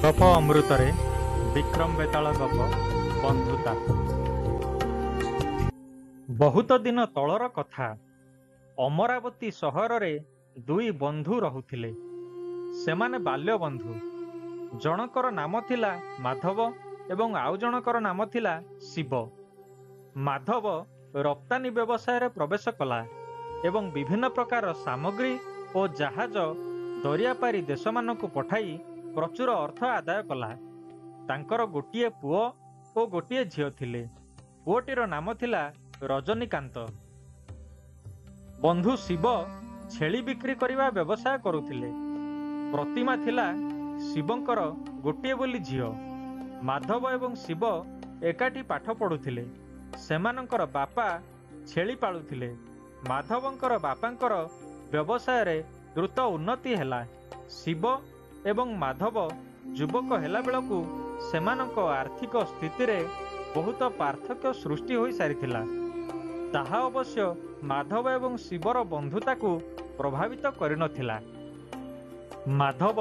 गप अमृतरे विक्रम बेताल गप बंधुता। बहुत दिन तलर कथा। अमरावती सहर रे दुई बंधु रहुथिले। सेमाने बाल्य बंधु। जनकर नाम थिला माधव एवं आउ जनकर नाम थिला शिव। माधव रप्तानी व्यवसाय रे प्रवेश कला एवं विभिन्न प्रकार सामग्री और जहाज दरिया पारी देश मानकु पठाई प्रचुर अर्थ आदाय कला। तांकर गोटिए पुओ और गोटिए झियो थिले। पुओटीर नाम थिला रजनीकांत। बंधु शिव छेली बिक्री करिवा व्यवसाय करुथिले। प्रतिमा थिला शिवंकर गोटिए बोली झियो। माधव एवं शिव एकाठी पाठ पढ़ुथिले। सेमानंकर बापा छेली पालुथिले। माधवंकर बापांकर व्यवसाय रे द्रुत उन्नति हेला। शिव एवं माधव युवक हेला बेलकु सेमानंक आर्थिक स्थिति रे बहुत पार्थक्य सृष्टि होई सारिथिला। ताहा अवश्य माधव एवं शिवर बंधुता को प्रभावित करिनथिला। माधव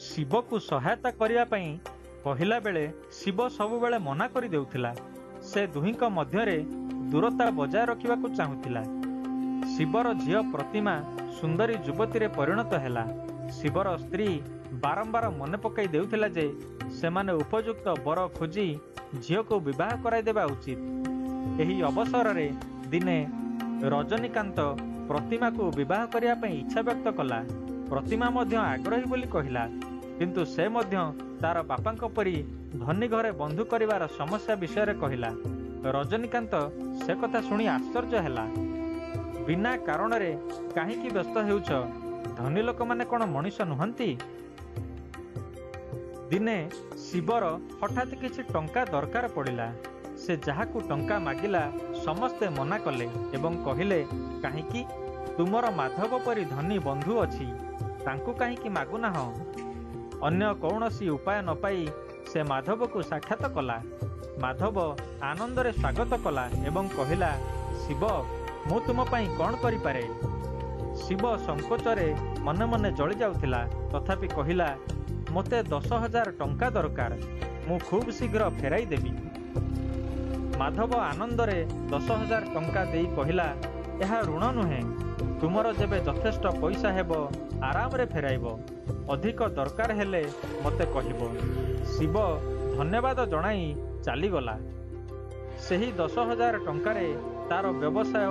शिव को सहायता करिया पई कहिला बेले शिव सब बेले मना करि देउथिला। से दुहिंक मध्यरे दूरता बजाय रखिबाकु चाहुथिला। शिवर झियो प्रतिमा सुंदरी युवती रे परिणत हेला। शिवर स्त्री बारंबार मन पकई देउथिला जे सेमाने उपयुक्त बर खोजी झियो को विवाह कराई देबा उचित। एही अवसर रे दिने रजनीकांत प्रतिमा को विवाह करिया पई इच्छा व्यक्त कला। प्रतिमा मध्य आग्रही बोली कहिला, किंतु से मध्य तार बापांक परी धनी घरे बंधु करिवार समस्या विषय रे कहिला। रजनीकांत से कथा सुनी आश्चर्य हेला। बिना कारण रे काहीकि व्यस्त हेउछ? धनी लोक माने कोन मनुष्य नुहंती? दिने शिवर हठात किछि टंका दरकार पड़िला। से जहाकू टंका मागिला समस्ते मना कले एवं कहिले, काहीकि तुमर माधव परी धनी बंधु अछि, तांकु काहीकि मागुना हो? अन्य कौनसी उपाय न पाई से माधव को साक्षात कला। माधव आनंदरे स्वागत कला एवं कहिला, शिव मु तुम पई कौन करि पारे? शिव संकोचरे मने मने जଳି जाउथिला, तथापि कहिला, मते 10,000 टंका दरकार, मु खूब शीघ्र फेराई देबी। माधव आनंदरे 10,000 टंका देई कहिला, एहा ऋण नुहे, तुमर जेबे यथेष्ट पैसा हेबो आराम रे फेराइबो। अधिक दरकार हेले मते कहिबो। शिव धन्यवाद जणाई चालीगला। सेही 10,000 टंकारे तार व्यवसाय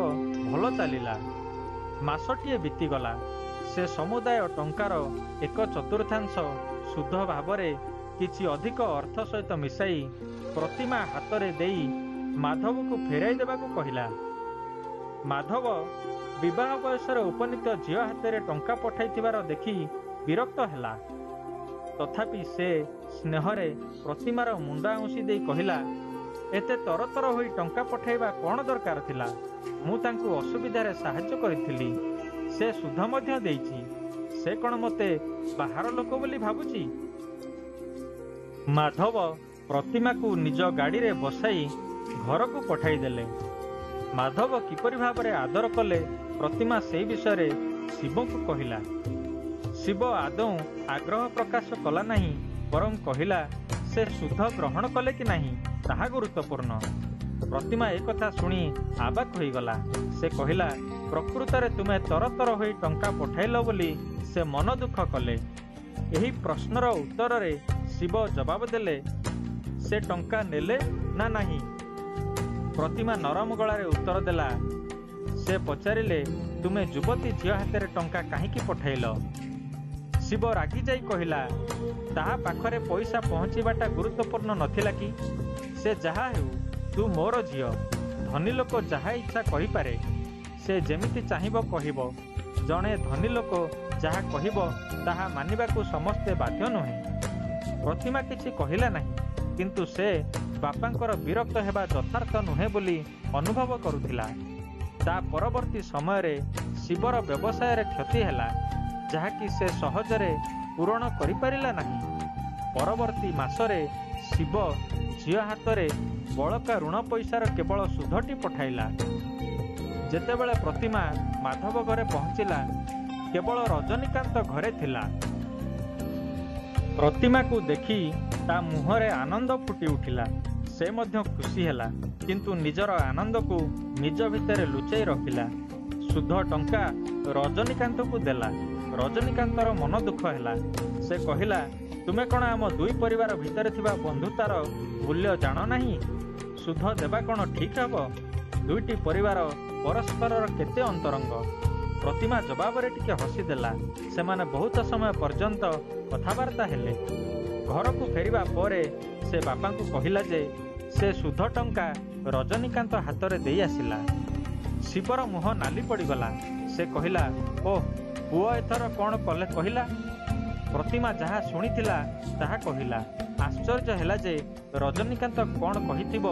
भल चलिला। मासटिए बीतीगला। से समुदाय टंकार 1/4 शुद्ध भावरे किछि अधिक अर्थ सहित मिसाई प्रतिमा हातरे देई माधव को फेराई देबाकू कहिला। माधव विवाह बयसर उपनीत झियो हातरे टंका पठाइथिबार देखि विरक्त हेला। तथापि से स्नेहरे प्रतिमार मुंडा आउंसी देई कहिला, एते तरतर होई टंका पठाइबा कोन दरकार थिला? मु तांकू असुविधारे साहाय्य करिथिली। से सुध मध्य देइछि। से कोन मते बाहर लोक बोली भाबुछि? माधव प्रतिमा को निज गाड़ी रे बसाई घर को पठाई देले। माधव किपरि भाबरे आदर कले प्रतिमा से विषय शिव को कहिला। शिव आदौ आग्रह प्रकाश कला नहीं, बरं कहिला, से शुद्ध ग्रहण कले कि नहीं ताहा गुरुत्वपूर्ण। प्रतिमा एक कथा शुणी आबाक होईगला। से कहिला, प्रकृतरे तुमे तरतर होई टंका पठाइल बोली से मन दुख कले। एही प्रश्नर उत्तर रे शिव जवाब देले, से टंका नेले ना नहीं? प्रतिमा नरम गलारे उत्तर देला। से पचारिले, तुमे युवती झियो हाथे टंका काहीकि पठाइल? शिव रागी जाई कहिला, ताहा पाखरे पैसा पहुँचीबाटा गुरुत्वपूर्ण नथिला कि? से जहा हेउ, तू मोर झियो। धनी लोक जहा इच्छा कहि पारे। से जेमिति चाहिबो कहिबो। जणे धनी लोक जहा कहिबो ताहा मानिबाकू समस्ते बाध्य नुहे। प्रतिमा किछि कहिला नहीं, किंतु से बापांकर विरक्त हेबा यथार्थ नुहे बोली अनुभव करुथिला। ता परवर्ती समय रे शिवर व्यवसाय रे क्षति हेला, जहाकि से सहजरे पूरण करि पारिला नहीं। परवर्ती मासरे शिव झियो हातरे बळका ऋण पैसार केवल सुधटी पठाइला। जेतेबेले प्रतिमा माधव घरे पहुँचिला, केवल रजनीकांत घरे थिला। ପ୍ରତିମାକୁ ଦେଖି ତା ମୁହଁରେ ଆନନ୍ଦ ଫୁଟି ଉଠିଲା। ସେ ମଧ୍ୟ ଖୁସି ହେଲା, କିନ୍ତୁ ନିଜର ଆନନ୍ଦକୁ ନିଜ ଭିତରେ ଲୁଚାଇ ରଖିଲା। ସୁଧ ଟଙ୍କା ରଜନୀକାନ୍ତକୁ ଦେଲା। ରଜନୀକାନ୍ତର ମନ ଦୁଃଖ ହେଲା। ସେ କହିଲା, ତୁମେ କ'ଣ ଆମ ଦୁଇ ପରିବାର ଭିତରେ ଥିବା ବନ୍ଧୁତାର ମୂଲ୍ୟ ଜାଣ ନାହିଁ? ସୁଧ ଦେବା କ'ଣ ଠିକ୍ ହେବ? ଦୁଇଟି ପରିବାର ପରସ୍ପରର କେତେ ଅନ୍ତରଙ୍ଗ। ପ୍ରତିମା ଜବାବରେ ଟିକେ ହସିଦେଲା। ସେମାନେ ବହୁତ ସମୟ ପର୍ଯ୍ୟନ୍ତ କଥାବାର୍ତ୍ତା ହେଲେ। ଘରକୁ ଫେରିବା ପରେ ସେ ବାପାଙ୍କୁ କହିଲା ଯେ ସେ ସୁଧ ଟଙ୍କା ରଜନୀକାନ୍ତ ହାତରେ ଦେଇ ଆସିଲା। ଶିବର ମୁହଁ ନାଲି ପଡ଼ିଗଲା। ସେ କହିଲା, ଓଃ, ପୁଅ ଏଥର କ'ଣ କଲେ କହିଲା? ପ୍ରତିମା ଯାହା ଶୁଣିଥିଲା ତାହା କହିଲା। ଆଶ୍ଚର୍ଯ୍ୟ ହେଲା ଯେ ରଜନୀକାନ୍ତ କ'ଣ କହିଥିବ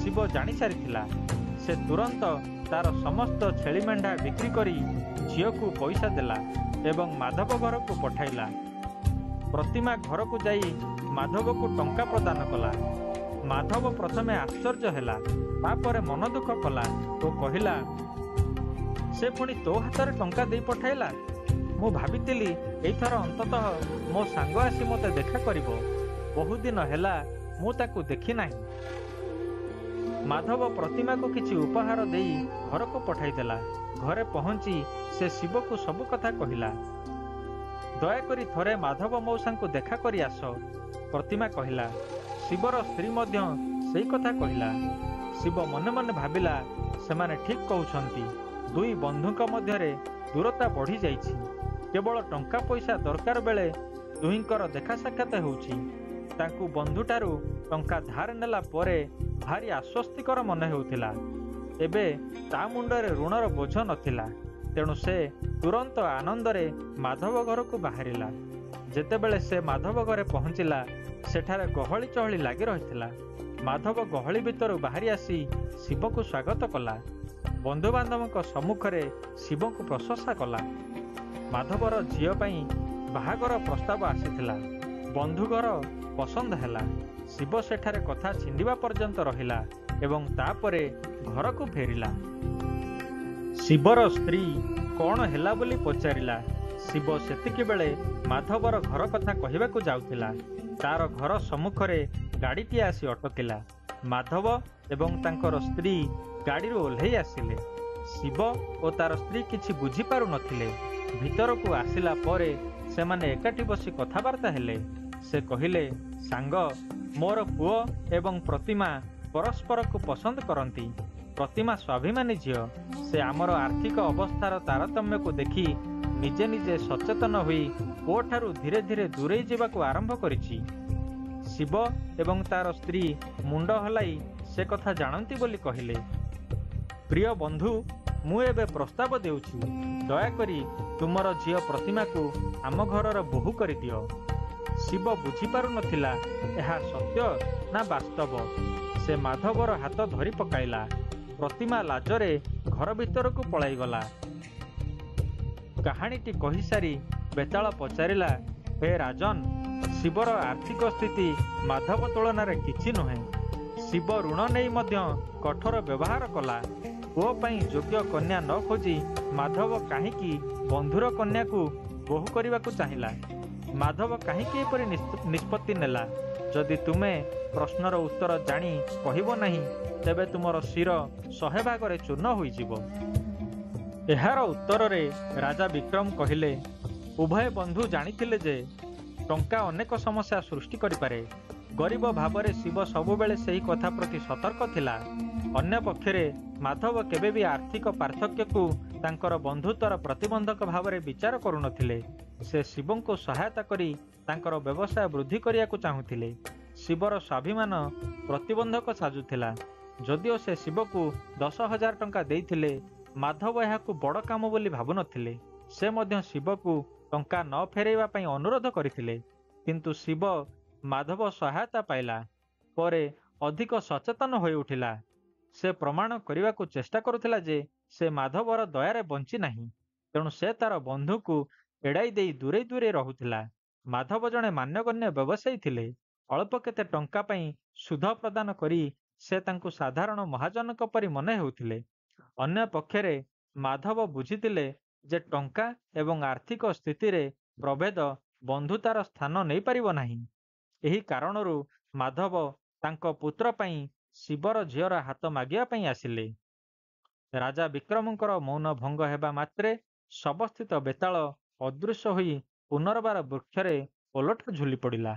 ଶିବ ଜାଣିସାରିଥିଲା। ସେ ତୁରନ୍ତ ତାର ସମସ୍ତ ଛେଳି ମେଣ୍ଢା ବିକ୍ରି କରି ଝିଅକୁ ପଇସା ଦେଲା ଏବଂ ମାଧବ ଘରକୁ ପଠାଇଲା। ପ୍ରତିମା ଘରକୁ ଯାଇ ମାଧବକୁ ଟଙ୍କା ପ୍ରଦାନ କଲା। ମାଧବ ପ୍ରଥମେ ଆଶ୍ଚର୍ଯ୍ୟ ହେଲା, ତାପରେ ମନ ଦୁଃଖ କଲା ଓ କହିଲା, ସେ ପୁଣି ତୋ ହାତରେ ଟଙ୍କା ଦେଇ ପଠାଇଲା? ମୁଁ ଭାବିଥିଲି ଏଇଥର ଅନ୍ତତଃ ମୋ ସାଙ୍ଗ ଆସି ମୋତେ ଦେଖା କରିବ। ବହୁଦିନ ହେଲା ମୁଁ ତାକୁ ଦେଖି ନାହିଁ। ମାଧବ ପ୍ରତିମାକୁ କିଛି ଉପହାର ଦେଇ ଘରକୁ ପଠାଇଦେଲା। ଘରେ ପହଞ୍ଚି ସେ ଶିବକୁ ସବୁ କଥା କହିଲା। ଦୟାକରି ଥରେ ମାଧବ ମଉସାଙ୍କୁ ଦେଖା କରି ଆସ, ପ୍ରତିମା କହିଲା। ଶିବର ସ୍ତ୍ରୀ ମଧ୍ୟ ସେଇ କଥା କହିଲା। ଶିବ ମନେ ମନେ ଭାବିଲା, ସେମାନେ ଠିକ୍ କହୁଛନ୍ତି। ଦୁଇ ବନ୍ଧୁଙ୍କ ମଧ୍ୟରେ ଦୂରତା ବଢ଼ି ଯାଇଛି। କେବଳ ଟଙ୍କା ପଇସା ଦରକାର ବେଳେ ଦୁହିଁଙ୍କର ଦେଖା ସାକ୍ଷାତ ହେଉଛି। ତାଙ୍କୁ ବନ୍ଧୁଠାରୁ ଟଙ୍କା ଧାର ନେଲା ପରେ ଭାରି ଆଶ୍ୱସ୍ତିକର ମନେ ହେଉଥିଲା। ଏବେ ତା ମୁଣ୍ଡରେ ଋଣର ବୋଝ ନଥିଲା। ତେଣୁ ସେ ତୁରନ୍ତ ଆନନ୍ଦରେ ମାଧବ ଘରକୁ ବାହାରିଲା। ଯେତେବେଳେ ସେ ମାଧବ ଘରେ ପହଞ୍ଚିଲା, ସେଠାରେ ଗହଳି ଚହଳି ଲାଗି ରହିଥିଲା। ମାଧବ ଗହଳି ଭିତରୁ ବାହାରି ଆସି ଶିବକୁ ସ୍ୱାଗତ କଲା। ବନ୍ଧୁବାନ୍ଧବଙ୍କ ସମ୍ମୁଖରେ ଶିବଙ୍କୁ ପ୍ରଶଂସା କଲା। ମାଧବର ଝିଅ ପାଇଁ ବାହାଘର ପ୍ରସ୍ତାବ ଆସିଥିଲା। ବନ୍ଧୁ ଘର ପସନ୍ଦ ହେଲା। ଶିବ ସେଠାରେ କଥା ଛିଣ୍ଡିବା ପର୍ଯ୍ୟନ୍ତ ରହିଲା ଏବଂ ତାପରେ ଘରକୁ ଫେରିଲା। ଶିବର ସ୍ତ୍ରୀ କ'ଣ ହେଲା ବୋଲି ପଚାରିଲା। ଶିବ ସେତିକିବେଳେ ମାଧବର ଘର କଥା କହିବାକୁ ଯାଉଥିଲା। ତାର ଘର ସମ୍ମୁଖରେ ଗାଡ଼ିଟିଏ ଆସି ଅଟକିଲା। ମାଧବ ଏବଂ ତାଙ୍କର ସ୍ତ୍ରୀ ଗାଡ଼ିରୁ ଓହ୍ଲେଇ ଆସିଲେ। ଶିବ ଓ ତାର ସ୍ତ୍ରୀ କିଛି ବୁଝିପାରୁନଥିଲେ। ଭିତରକୁ ଆସିଲା ପରେ ସେମାନେ ଏକାଠି ବସି କଥାବାର୍ତ୍ତା ହେଲେ। ସେ କହିଲେ, ସାଙ୍ଗ, ମୋର ପୁଅ ଏବଂ ପ୍ରତିମା ପରସ୍ପରକୁ ପସନ୍ଦ କରନ୍ତି। ପ୍ରତିମା ସ୍ୱାଭିମାନୀ ଝିଅ। ସେ ଆମର ଆର୍ଥିକ ଅବସ୍ଥାର ତାରତମ୍ୟକୁ ଦେଖି ନିଜେ ନିଜେ ସଚେତନ ହୋଇ ପୁଅଠାରୁ ଧୀରେ ଧୀରେ ଦୂରେଇ ଯିବାକୁ ଆରମ୍ଭ କରିଛି। ଶିବ ଏବଂ ତାର ସ୍ତ୍ରୀ ମୁଣ୍ଡ ହଲାଇ ସେ କଥା ଜାଣନ୍ତି ବୋଲି କହିଲେ। ପ୍ରିୟ ବନ୍ଧୁ, ମୁଁ ଏବେ ପ୍ରସ୍ତାବ ଦେଉଛି, ଦୟାକରି ତୁମର ଝିଅ ପ୍ରତିମାକୁ ଆମ ଘରର ବୋହୂ କରିଦିଅ। ଶିବ ବୁଝିପାରୁନଥିଲା ଏହା ସତ୍ୟ ନା ବାସ୍ତବ। ସେ ମାଧବର ହାତ ଧରି ପକାଇଲା। ପ୍ରତିମା ଲାଜରେ ଘର ଭିତରକୁ ପଳାଇଗଲା। କାହାଣୀଟି କହିସାରି ବେତାଳ ପଚାରିଲା, ହେ ରାଜନ, ଶିବର ଆର୍ଥିକ ସ୍ଥିତି ମାଧବ ତୁଳନାରେ କିଛି ନୁହେଁ। ଶିବ ଋଣ ନେଇ ମଧ୍ୟ କଠୋର ବ୍ୟବହାର କଲା। ପୁଅ ପାଇଁ ଯୋଗ୍ୟ କନ୍ୟା ନ ଖୋଜି ମାଧବ କାହିଁକି ବନ୍ଧୁର କନ୍ୟାକୁ ବୋହୂ କରିବାକୁ ଚାହିଁଲା? ମାଧବ କାହିଁକି ଏପରି ନିଷ୍ପତ୍ତି ନେଲା? ଯଦି ତୁମେ ପ୍ରଶ୍ନର ଉତ୍ତର ଜାଣି କହିବ ନାହିଁ, ତେବେ ତୁମର ଶିର 100 ଭାଗରେ ଚୂର୍ଣ୍ଣ ହୋଇଯିବ। ଏହାର ଉତ୍ତରରେ ରାଜା ବିକ୍ରମ କହିଲେ, ଉଭୟ ବନ୍ଧୁ ଜାଣିଥିଲେ ଯେ ଟଙ୍କା ଅନେକ ସମସ୍ୟା ସୃଷ୍ଟି କରିପାରେ। ଗରିବ ଭାବରେ ଶିବ ସବୁବେଳେ ସେହି କଥା ପ୍ରତି ସତର୍କ ଥିଲା। ଅନ୍ୟପକ୍ଷରେ ମାଧବ କେବେ ବି ଆର୍ଥିକ ପାର୍ଥକ୍ୟକୁ ତାଙ୍କର ବନ୍ଧୁତ୍ୱର ପ୍ରତିବନ୍ଧକ ଭାବରେ ବିଚାର କରୁନଥିଲେ। ସେ ଶିବଙ୍କୁ ସହାୟତା କରି ତାଙ୍କର ବ୍ୟବସାୟ ବୃଦ୍ଧି କରିବାକୁ ଚାହୁଁଥିଲେ। ଶିବର ସ୍ୱାଭିମାନ ପ୍ରତିବନ୍ଧକ ସାଜୁଥିଲା। ଯଦିଓ ସେ ଶିବକୁ 10,000 ଟଙ୍କା ଦେଇଥିଲେ, ମାଧବ ଏହାକୁ ବଡ଼ କାମ ବୋଲି ଭାବୁନଥିଲେ। ସେ ମଧ୍ୟ ଶିବକୁ ଟଙ୍କା ନ ଫେରାଇବା ପାଇଁ ଅନୁରୋଧ କରିଥିଲେ। କିନ୍ତୁ ଶିବ ମାଧବ ସହାୟତା ପାଇଲା ପରେ ଅଧିକ ସଚେତନ ହୋଇଉଠିଲା। ସେ ପ୍ରମାଣ କରିବାକୁ ଚେଷ୍ଟା କରୁଥିଲା ଯେ ସେ ମାଧବର ଦୟାରେ ବଞ୍ଚି ନାହିଁ। ତେଣୁ ସେ ତାର ବନ୍ଧୁକୁ ଏଡ଼ାଇ ଦେଇ ଦୂରେଇ ଦୂରେଇ ରହୁଥିଲା। ମାଧବ ଜଣେ ମାନ୍ୟଗଣ୍ୟ ବ୍ୟବସାୟୀ ଥିଲେ। ଅଳ୍ପ କେତେ ଟଙ୍କା ପାଇଁ ସୁଧ ପ୍ରଦାନ କରି ସେ ତାଙ୍କୁ ସାଧାରଣ ମହାଜନଙ୍କ ପରି ମନେ ହେଉଥିଲେ। ଅନ୍ୟ ପକ୍ଷରେ ମାଧବ ବୁଝିଥିଲେ ଯେ ଟଙ୍କା ଏବଂ ଆର୍ଥିକ ସ୍ଥିତିରେ ପ୍ରଭେଦ ବନ୍ଧୁତାର ସ୍ଥାନ ନେଇପାରିବ ନାହିଁ। ଏହି କାରଣରୁ ମାଧବ ତାଙ୍କ ପୁତ୍ର ପାଇଁ ଶିବର ଝିଅର ହାତ ମାଗିବା ପାଇଁ ଆସିଲେ। ରାଜା ବିକ୍ରମଙ୍କର ମୌନ ଭଙ୍ଗ ହେବା ମାତ୍ରେ ଶବସ୍ଥିତ ବେତାଳ ଅଦୃଶ୍ୟ ହୋଇ ପୁନର୍ବାର ବୃକ୍ଷରେ ଓଲଟ ଝୁଲି ପଡ଼ିଲା।